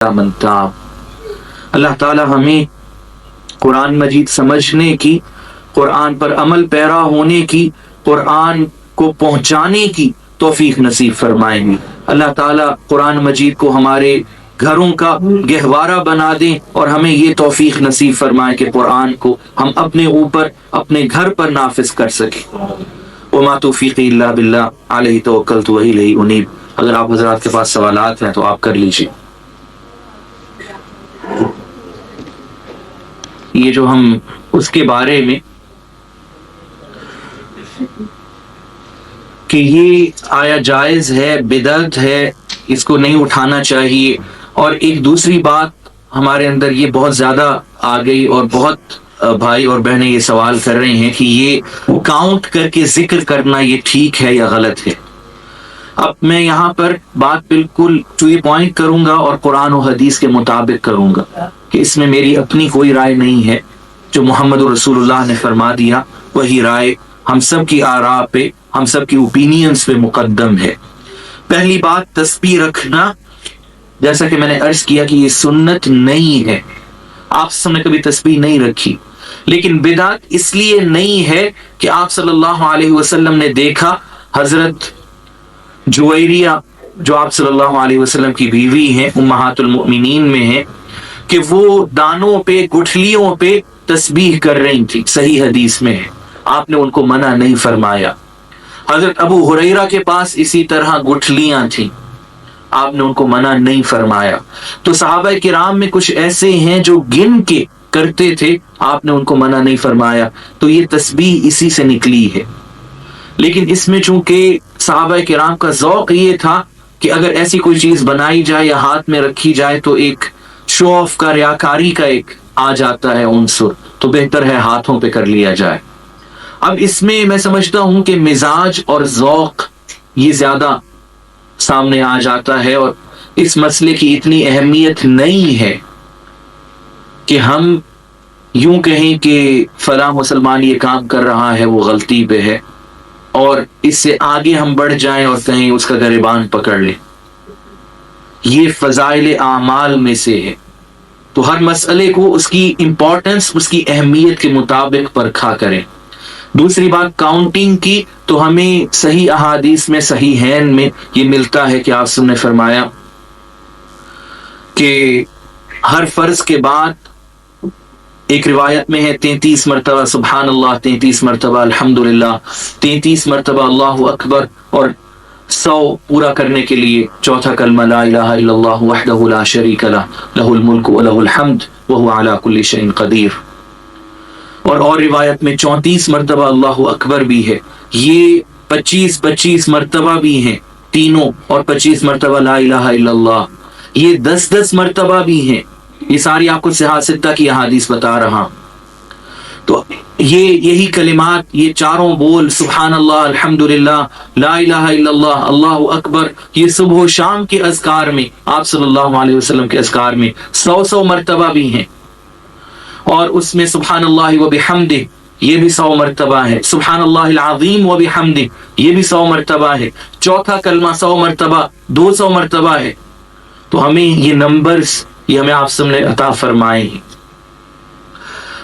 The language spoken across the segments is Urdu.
من تاب۔ اللہ تعالی ہمیں قرآن مجید سمجھنے کی، قرآن پر عمل پیرا ہونے کی، قرآن کو پہنچانے کی توفیق نصیب فرمائیں گے۔ اللہ تعالیٰ قرآن مجید کو ہمارے گھروں کا گہوارہ بنا دیں اور ہمیں یہ توفیق نصیب فرمائیں کہ قرآن کو ہم اپنے اوپر، اپنے گھر پر نافذ کر سکیں۔ وما توفیقی الا باللہ علیہ توکلت والیہ انیب۔ اگر آپ حضرات کے پاس سوالات ہیں تو آپ کر لیجیے۔ یہ جو ہم اس کے بارے میں کہ یہ آیا جائز ہے، بدعت ہے، اس کو نہیں اٹھانا چاہیے، اور ایک دوسری بات ہمارے اندر یہ بہت زیادہ آ گئی اور بہت بھائی اور بہنیں یہ سوال کر رہے ہیں کہ یہ کاؤنٹ کر کے ذکر کرنا یہ ٹھیک ہے یا غلط ہے۔ اب میں یہاں پر بات بالکل ٹو دی پوائنٹ کروں گا اور قرآن و حدیث کے مطابق کروں گا کہ اس میں میری اپنی کوئی رائے نہیں ہے۔ جو محمد رسول اللہ نے فرما دیا وہی رائے ہم سب کی آراء پہ، ہم سب کی اوپینینز پہ مقدم ہے۔ پہلی بات، تسبیح رکھنا، جیسا کہ میں نے عرض کیا کہ یہ سنت نہیں ہے، آپ سب نے کبھی تسبیح نہیں رکھی، لیکن بدعت اس لیے نہیں ہے کہ آپ صلی اللہ علیہ وسلم نے دیکھا حضرت جویریہ جو آپ صلی اللہ علیہ وسلم کی بیوی ہیں، امہات المؤمنین میں ہیں، کہ وہ دانوں پہ، گٹھلیوں پہ تسبیح کر رہی تھی، صحیح حدیث میں ہے، آپ نے ان کو منع نہیں فرمایا۔ حضرت ابو ہریرہ کے پاس اسی طرح گٹھلیاں تھیں، آپ نے ان کو منع نہیں فرمایا۔ تو صحابہ کرام میں کچھ ایسے ہیں جو گن کے کرتے تھے، آپ نے ان کو منع نہیں فرمایا، تو یہ تسبیح اسی سے نکلی ہے۔ لیکن اس میں چونکہ صحابہ کرام کا ذوق یہ تھا کہ اگر ایسی کوئی چیز بنائی جائے یا ہاتھ میں رکھی جائے تو ایک شو آف کا، ریاکاری کا ایک آ جاتا ہے عنصر، تو بہتر ہے ہاتھوں پہ کر لیا جائے۔ اب اس میں میں سمجھتا ہوں کہ مزاج اور ذوق یہ زیادہ سامنے آ جاتا ہے، اور اس مسئلے کی اتنی اہمیت نہیں ہے کہ ہم یوں کہیں کہ فلاں مسلمان یہ کام کر رہا ہے وہ غلطی پہ ہے، اور اس سے آگے ہم بڑھ جائیں اور کہیں اس کا گریبان پکڑ لیں۔ یہ فضائل اعمال میں سے ہے، تو ہر مسئلے کو اس کی امپورٹنس، اس کی اہمیت کے مطابق پرکھا کریں۔ دوسری بات کاؤنٹنگ کی، تو ہمیں صحیح احادیث میں، صحیحین میں یہ ملتا ہے کہ آپ نے فرمایا کہ ہر فرض کے بعد ایک روایت میں ہے 33 مرتبہ سبحان اللہ، 33 مرتبہ الحمدللہ، 33 مرتبہ اللہ اکبر، اور 100 پورا کرنے کے لیے چوتھا کلمہ لا الہ الا اللہ وحدہ لا شریک لہ لہ الملک ولہ الحمد وہو علی کل شیء قدیر، اور روایت میں 34 مرتبہ اللہ اکبر بھی ہے۔ یہ 25 مرتبہ بھی ہیں تینوں، اور 25 مرتبہ لا الہ الا اللہ، یہ 10 مرتبہ بھی ہیں۔ یہ ساری آپ کو صحاح ستہ کی احادیث بتا رہا ہوں۔ تو یہی کلمات، یہ چاروں بول، سبحان اللہ، الحمدللہ، لا الہ الا اللہ، اللہ اکبر، یہ صبح و شام کے اذکار میں، آپ صلی اللہ علیہ وسلم کے اذکار میں 100 مرتبہ بھی ہیں، اور اس میں سبحان اللہ و بحمدہ یہ بھی 100 مرتبہ ہے، سبحان اللہ العظیم و بحمدہ یہ بھی 100 مرتبہ ہے، چوتھا کلمہ 100 مرتبہ، 200 مرتبہ ہے۔ تو ہمیں یہ نمبرز یہ ہمیں آپ سب نے عطا فرمائے ہیں۔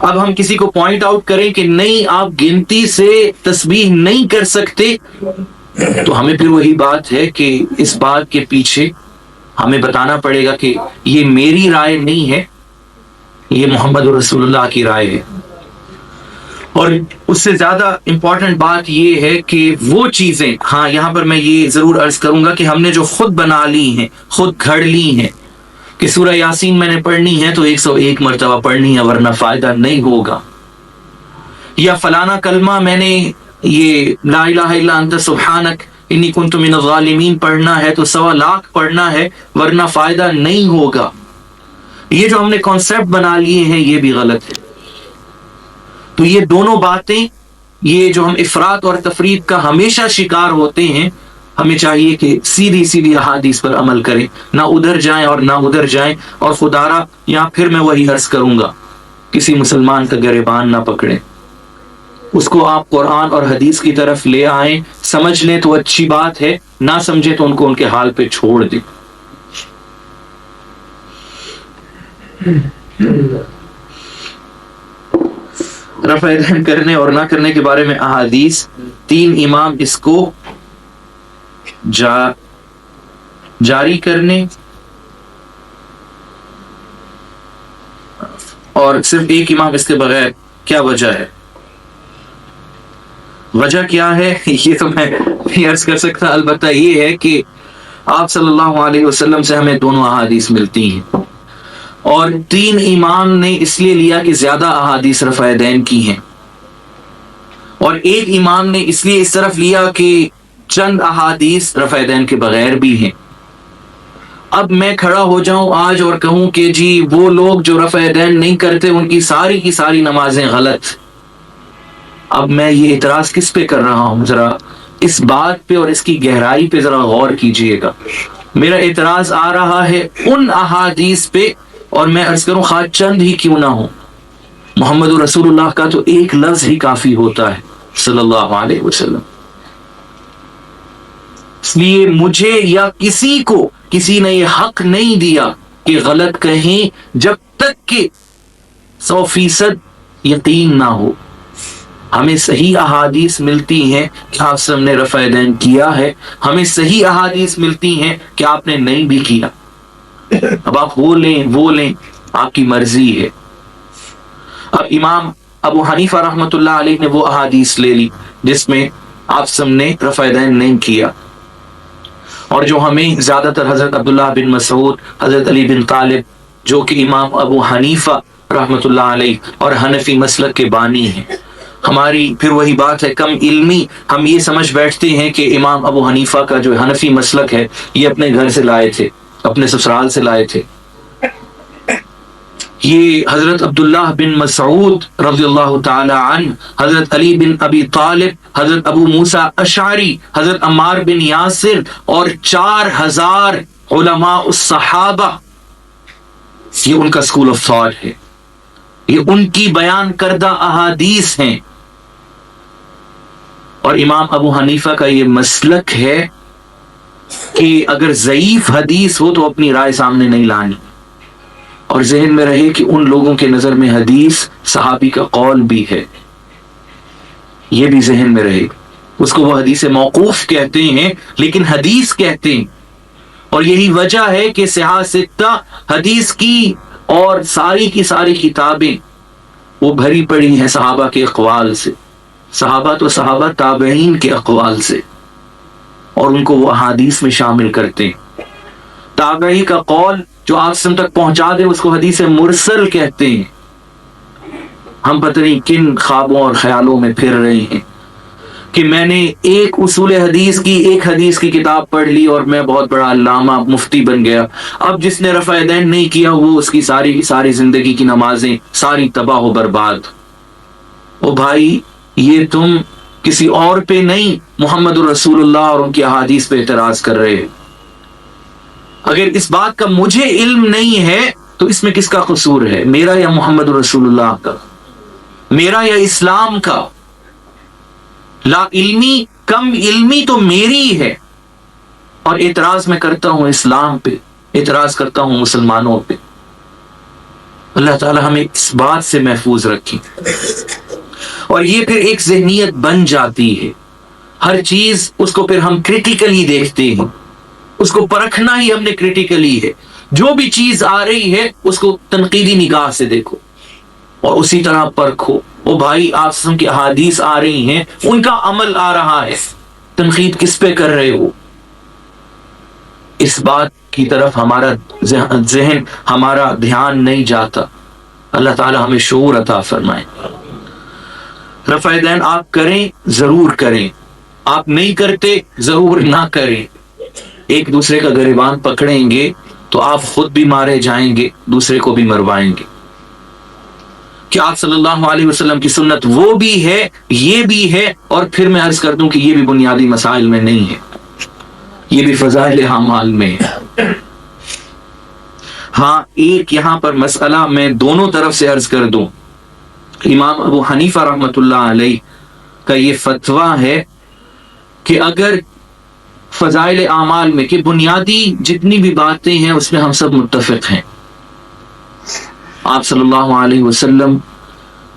اب ہم کسی کو پوائنٹ آؤٹ کریں کہ نہیں آپ گنتی سے تسبیح نہیں کر سکتے، تو ہمیں پھر وہی بات ہے کہ اس بات کے پیچھے ہمیں بتانا پڑے گا کہ یہ میری رائے نہیں ہے، یہ محمد رسول اللہ کی رائے ہے۔ اور اس سے زیادہ امپورٹنٹ بات یہ ہے کہ وہ چیزیں، ہاں یہاں پر میں یہ ضرور عرض کروں گا کہ ہم نے جو خود بنا لی ہیں، خود گھڑ لی ہیں کہ سورہ یاسین میں نے پڑھنی ہے تو 101 مرتبہ پڑھنی ہے ورنہ فائدہ نہیں ہوگا، یا فلانا کلمہ میں نے یہ لا الہ الا انت سبحانک انی کنت من الظالمین پڑھنا ہے تو 100 لاکھ پڑھنا ہے ورنہ فائدہ نہیں ہوگا۔ یہ جو ہم نے کانسیپٹ بنا لیے ہیں یہ بھی غلط ہے۔ تو یہ دونوں باتیں، یہ جو ہم افراط اور تفریط کا ہمیشہ شکار ہوتے ہیں، ہمیں چاہیے کہ سیدھی احادیث پر عمل کریں، نہ ادھر جائیں اور نہ ادھر جائیں، اور خدارا یہاں پھر میں وہی عرض کروں گا، کسی مسلمان کا گریبان نہ پکڑیں، اس کو آپ قرآن اور حدیث کی طرف لے آئیں، سمجھ لیں تو اچھی بات ہے، نہ سمجھے تو ان کو ان کے حال پہ چھوڑ دیں۔ رفع دین کرنے اور نہ کرنے کے بارے میں احادیث، 3 امام اس کو جاری کرنے اور صرف ایک امام اس کے بغیر، کیا وجہ ہے؟ وجہ کیا ہے یہ تو میں نہیں عرض کر سکتا، البتہ یہ ہے کہ آپ صلی اللہ علیہ وسلم سے ہمیں دونوں احادیث ملتی ہیں، اور 3 امام نے اس لیے لیا کہ زیادہ احادیث رفع دین کی ہیں، اور ایک امام نے اس لیے اس طرف لیا کہ چند احادیث رفع دین کے بغیر بھی ہیں۔ اب میں کھڑا ہو جاؤں آج اور کہوں کہ جی وہ لوگ جو رفع دین نہیں کرتے ان کی ساری نمازیں غلط، اب میں یہ اعتراض کس پہ کر رہا ہوں؟ ذرا اس بات پہ اور اس کی گہرائی پہ ذرا غور کیجئے گا۔ میرا اعتراض آ رہا ہے ان احادیث پہ، اور میں عرض کروں خواہ چند ہی کیوں نہ ہو، محمد رسول اللہ کا تو ایک لفظ ہی کافی ہوتا ہے صلی اللہ علیہ وسلم۔ اس لیے مجھے یا کسی کو کسی نے یہ حق نہیں دیا کہ غلط کہیں جب تک کہ 100% یقین نہ ہو۔ ہمیں صحیح احادیث ملتی ہیں کہ آپ سب نے رفع دین کیا ہے، ہمیں صحیح احادیث ملتی ہیں کہ آپ نے نہیں بھی کیا، اب آپ وہ لیں آپ کی مرضی ہے۔ اب امام ابو حنیفہ رحمۃ اللہ علیہ نے وہ احادیث لے لی جس میں آپ سب نے رفع دین نہیں کیا، اور جو ہمیں زیادہ تر حضرت عبداللہ بن مسعود، حضرت علی بن طالب، جو کہ امام ابو حنیفہ رحمۃ اللہ علیہ اور حنفی مسلک کے بانی ہیں، ہماری پھر وہی بات ہے کم علمی، ہم یہ سمجھ بیٹھتے ہیں کہ امام ابو حنیفہ کا جو حنفی مسلک ہے یہ اپنے گھر سے لائے تھے، اپنے سسرال سے لائے تھے۔ یہ حضرت عبداللہ بن مسعود رضی اللہ تعالی عنہ، حضرت علی بن ابی طالب، حضرت ابو موسیٰ اشعری، حضرت عمار بن یاسر اور 4000 علماء الصحابہ، یہ ان کا اسکول آف تھاٹ ہے، یہ ان کی بیان کردہ احادیث ہیں، اور امام ابو حنیفہ کا یہ مسلک ہے کہ اگر ضعیف حدیث ہو تو اپنی رائے سامنے نہیں لانی، اور ذہن میں رہے کہ ان لوگوں کے نظر میں حدیث صحابی کا قول بھی ہے، یہ بھی ذہن میں رہے۔ اس کو وہ حدیث موقوف کہتے ہیں لیکن حدیث کہتے ہیں، اور یہی وجہ ہے کہ صحاح ستہ حدیث کی اور ساری کی ساری کتابیں وہ بھری پڑی ہیں صحابہ کے اقوال سے، صحابہ تو صحابہ، تابعین کے اقوال سے، اور ان کو وہ احادیث میں شامل کرتے ہیں۔ تابعی کا قول جو آپ سم تک پہنچا دے اس کو حدیث مرسل کہتے ہیں۔ ہم پتہ نہیں کن خوابوں اور خیالوں میں پھر رہے ہیں کہ میں نے ایک اصول حدیث کی ایک حدیث کی کتاب پڑھ لی اور میں بہت بڑا علامہ مفتی بن گیا، اب جس نے رفع دین نہیں کیا وہ اس کی ساری زندگی کی نمازیں ساری تباہ و برباد۔ او بھائی، یہ تم کسی اور پہ نہیں، محمد رسول اللہ اور ان کی احادیث پہ اعتراض کر رہے ہیں۔ اگر اس بات کا مجھے علم نہیں ہے تو اس میں کس کا قصور ہے؟ میرا یا محمد رسول اللہ کا؟ میرا یا اسلام کا؟ لا علمی، کم علمی تو میری ہے، اور اعتراض میں کرتا ہوں اسلام پہ، اعتراض کرتا ہوں مسلمانوں پہ۔ اللہ تعالی ہمیں اس بات سے محفوظ رکھیں۔ اور یہ پھر ایک ذہنیت بن جاتی ہے، ہر چیز اس کو پھر ہم کریٹیکلی دیکھتے ہیں، اس کو پرکھنا ہی ہم نے کریٹیکلی ہے، جو بھی چیز آ رہی ہے اس کو تنقیدی نگاہ سے دیکھو اور اسی طرح پرکھو۔ او بھائی، آپ سب کی احادیث آ رہی ہیں، ان کا عمل آ رہا ہے، تنقید کس پہ کر رہے ہو؟ اس بات کی طرف ہمارا ذہن، ہمارا دھیان نہیں جاتا۔ اللہ تعالی ہمیں شعور عطا فرمائے۔ رفع دین آپ کریں، ضرور کریں، آپ نہیں کرتے ضرور نہ کریں۔ ایک دوسرے کا گریبان پکڑیں گے تو آپ خود بھی مارے جائیں گے، دوسرے کو بھی مروائیں گے۔ کہ آپ صلی اللہ علیہ وسلم کی سنت وہ بھی ہے، یہ بھی ہے، اور پھر میں عرض کر دوں کہ یہ بھی بنیادی مسائل میں نہیں ہے، یہ بھی فضائل اعمال میں ہے۔ ہاں، ایک یہاں پر مسئلہ میں دونوں طرف سے عرض کر دوں، امام ابو حنیفہ رحمۃ اللہ علیہ کا یہ فتویٰ ہے کہ اگر فضائل اعمال میں کہ بنیادی جتنی بھی باتیں ہیں اس میں ہم سب متفق ہیں، آپ صلی اللہ علیہ وسلم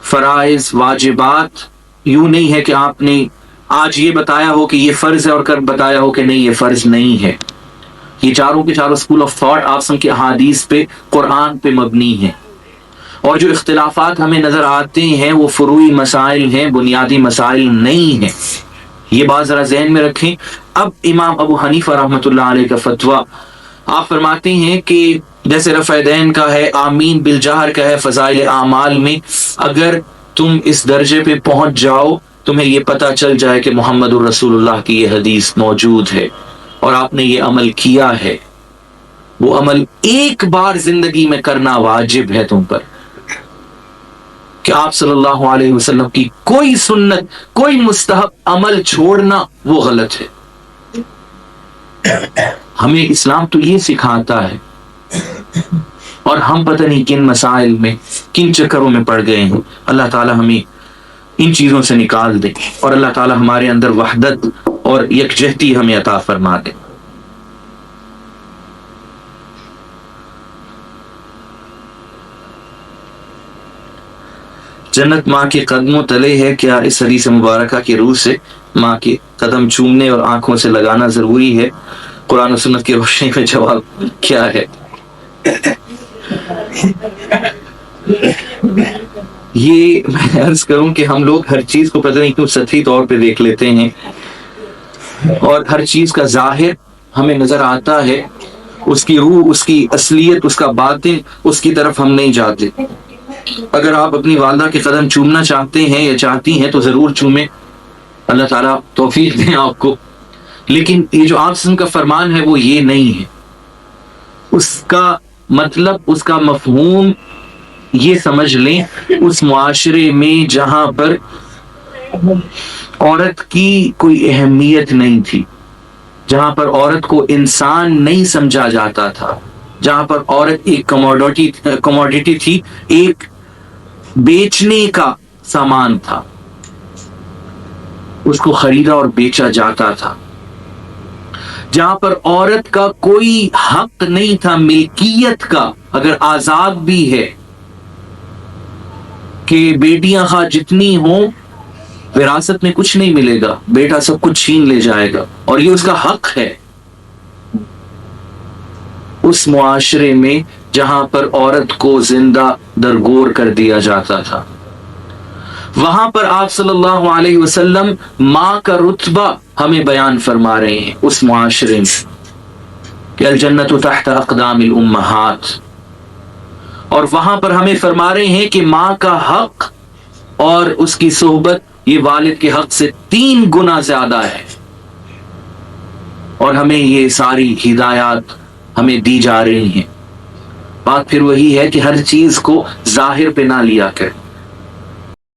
فرائض واجبات یوں نہیں ہے کہ آپ نے آج یہ بتایا ہو کہ یہ فرض ہے اور کل بتایا ہو کہ نہیں یہ فرض نہیں ہے. یہ چاروں کے چاروں اسکول آف تھاٹ آپ کے احادیث پہ قرآن پہ مبنی ہیں. اور جو اختلافات ہمیں نظر آتے ہیں وہ فروعی مسائل ہیں، بنیادی مسائل نہیں ہیں. یہ بات ذرا ذہن میں رکھیں. اب امام ابو حنیفہ رحمۃ اللہ علیہ کا فتویٰ، آپ فرماتے ہیں کہ جیسے رفع دین کا ہے، آمین بالجہر کا ہے فضائل اعمال میں، اگر تم اس درجے پہ پہنچ جاؤ، تمہیں یہ پتہ چل جائے کہ محمد الرسول اللہ کی یہ حدیث موجود ہے اور آپ نے یہ عمل کیا ہے، وہ عمل ایک بار زندگی میں کرنا واجب ہے تم پر، کہ آپ صلی اللہ علیہ وسلم کی کوئی سنت، کوئی مستحب عمل چھوڑنا وہ غلط ہے. ہمیں اسلام تو یہ سکھاتا ہے، اور ہم پتہ نہیں کن مسائل میں، کن چکروں میں پڑ گئے ہیں. اللہ تعالی ہمیں ان چیزوں سے نکال دے، اور اللہ تعالی ہمارے اندر وحدت اور یکجہتی ہمیں عطا فرما دے. جنت ماں کے قدموں تلے ہے، کیا اس حدیث مبارکہ کی روح سے ماں کے قدم چومنے اور آنکھوں سے لگانا ضروری ہے؟ قرآن و سنت کی روشنی میں جواب کیا ہے؟ یہ میں عرض کروں کہ ہم لوگ ہر چیز کو پتہ نہیں کیوں سطحی طور پہ دیکھ لیتے ہیں، اور ہر چیز کا ظاہر ہمیں نظر آتا ہے، اس کی روح، اس کی اصلیت، اس کا باطن، اس کی طرف ہم نہیں جاتے. اگر آپ اپنی والدہ کے قدم چومنا چاہتے ہیں یا چاہتی ہیں تو ضرور چومیں، اللہ تعالیٰ توفیق دیں آپ کو. لیکن یہ جو آپ کا فرمان ہے وہ یہ نہیں ہے. اس کا مطلب، اس کا مفہوم یہ سمجھ لیں، اس معاشرے میں جہاں پر عورت کی کوئی اہمیت نہیں تھی، جہاں پر عورت کو انسان نہیں سمجھا جاتا تھا، جہاں پر عورت ایک کموڈیٹی تھی، ایک بیچنے کا سامان تھا، اس کو خریدا اور بیچا جاتا تھا، جہاں پر عورت کا کوئی حق نہیں تھا ملکیت کا، اگر آزاد بھی ہے کہ بیٹیاں خواہ جتنی ہوں وراثت میں کچھ نہیں ملے گا، بیٹا سب کچھ چھین لے جائے گا، اور یہ اس کا حق ہے. اس معاشرے میں جہاں پر عورت کو زندہ درگور کر دیا جاتا تھا، وہاں پر آپ صلی اللہ علیہ وسلم ماں کا رتبہ ہمیں بیان فرما رہے ہیں اس معاشرے میں کہ الجنت تحت اقدام الامہات، اور وہاں پر ہمیں فرما رہے ہیں کہ ماں کا حق اور اس کی صحبت یہ والد کے حق سے 3 گنا زیادہ ہے. اور ہمیں یہ ساری ہدایات ہمیں دی جا رہی ہیں. بات پھر وہی ہے کہ ہر چیز کو ظاہر پہ نہ لیا کریں.